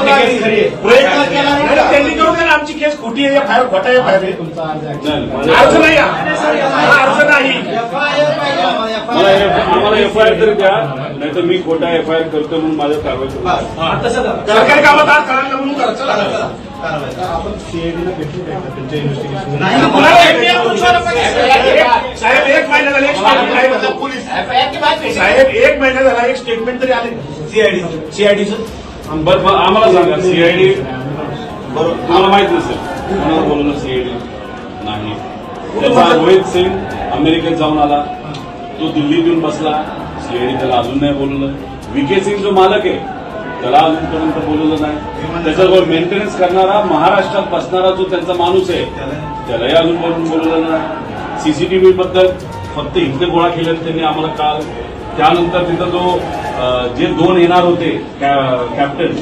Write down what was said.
केस खरी आहे. त्यांनी करू द्या ना, आमची केस खोटी आहे, फायर खोटा आहे, फायर अर्ज नाही, अर्ज नाही. आम्हाला एफआयआर तरी द्या, नाही तर मी खोटा एफआयआर करतो म्हणून माझ्या कारवाई करू. सरकारी कामात आज करायला म्हणून करायचं. आपण सीआयडीला भेटू त्यांच्या इन्व्हेस्टिगेशन साहेब 1 महिना झाला एक स्टेटमेंट पोलीस साहेब 1 महिना झाला एक स्टेटमेंट तरी आले सीआयडीचं. बरं आम्हाला सांगा, सीआयडी तुम्हाला माहित नसेल कोणाला बोलवलं सीआयडी नाही. त्याचा रोहित सिंग अमेरिकेत जाऊन आला, तो दिल्लीत येऊन बसला, सीआयडी त्याला अजून नाही बोलवलं. व्हीके सिंग जो मालक आहे त्याला अजूनपर्यंत बोलवलं नाही. त्याच्यावर मेंटेनन्स करणारा महाराष्ट्रात बसणारा जो त्यांचा माणूस आहे त्यालाही अजून बोलवलं नाही. सीसीटीव्ही बद्दल फक्त इथे गोळा केल्यानं त्यांनी आम्हाला काल. त्यानंतर तिथं जे 2 येणार होते कॅप्टन